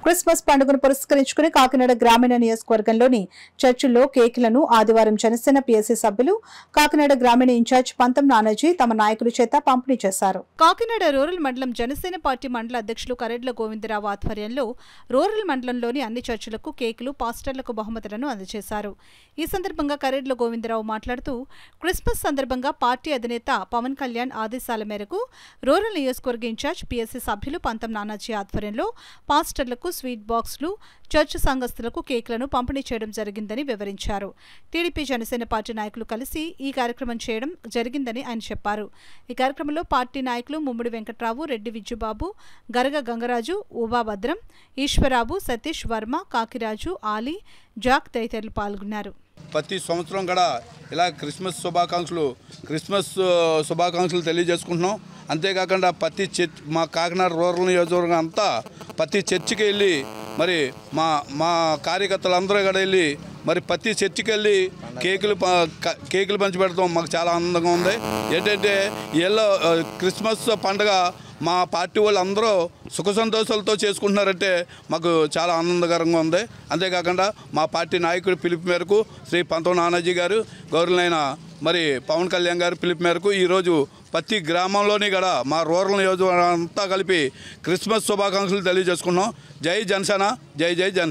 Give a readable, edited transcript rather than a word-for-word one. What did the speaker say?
Christmas పండుగను పురస్కరించుకుని కాకినాడ గ్రామీణ నియోజకవర్గంలోని చర్చిల్లో కేకులను ఆదివారం జనసేన పీఎస్సీ సభ్యులు కాకినాడ గ్రామీణ ఇన్ఛార్జ్ పంతం నానాజీ తమ నాయకుల చేత పంపిణీ చేశారు. కాకినాడ రూరల్ మండలం జనసేన పార్టీ మండల అధ్యక్షులు కరెడ్ల గోవిందరావు ఆధ్వర్యంలో రూరల్ మండలంలోని అన్ని చర్చిలకు కేకులు, పాస్టర్లకు బహుమతులను అందజేశారు. ఈ సందర్భంగా కరెడ్ల గోవిందరావు మాట్లాడుతూ క్రిస్మస్ సందర్భంగా పార్టీ అధినేత పవన్ కళ్యాణ్ ఆదేశాల మేరకు రూరల్ నియోజకవర్గ ఇన్ఛార్జ్ పీఎస్సీ సభ్యులు పంతం నానాజీ ఆధ్వర్యంలో పాస్టర్లకు స్వీట్ బాక్సులు, చర్చ్ సంఘస్థులకు కేకులను పంపిణీ చేయడం జరిగిందని వివరించారు. టీడీపీ జనసేన పార్టీ నాయకులు కలిసి ఈ కార్యక్రమం చేయడం జరిగిందని ఆయన చెప్పారు. ఈ కార్యక్రమంలో పార్టీ నాయకులు ముమ్మిడి వెంకట్రావు, రెడ్డి విజ్జుబాబు, గరగ గంగరాజు, ఊబాభద్రం, ఈశ్వరరావు, సతీష్ వర్మ, కాకిరాజు, ఆలీ, జాక్ తదితరులు పాల్గొన్నారు. ప్రతి సంవత్సరం కూడా ఇలా క్రిస్మస్ శుభాకాంక్షలు తెలియజేసుకుంటున్నాం. అంతేకాకుండా ప్రతి మా కాకినాడ రూరల్ నియోజకవర్గం అంతా ప్రతి చర్చికి వెళ్ళి మరి మా కార్యకర్తలందరూ కూడా వెళ్ళి మరి ప్రతి చర్చికి వెళ్ళి కేకులు పంచిపెడతాం. మాకు చాలా ఆనందంగా ఉంది. ఏంటంటే వీళ్ళు క్రిస్మస్ పండుగ మా పార్టీ వాళ్ళు అందరూ సుఖ సంతోషాలతో చేసుకుంటున్నారంటే మాకు చాలా ఆనందకరంగా ఉంది. అంతేకాకుండా మా పార్టీ నాయకుడి పిలుపు మేరకు శ్రీ పంతం నానాజీ గారు, గౌరవులైన మరి పవన్ కళ్యాణ్ గారు పిలుపు మేరకు ఈరోజు ప్రతి గ్రామంలోని కూడా మా రూరల్ నియోజకవర్గం అంతా కలిపి క్రిస్మస్ శుభాకాంక్షలు తెలియజేసుకున్నాం. జై జనసేన, జై జై జనసేన.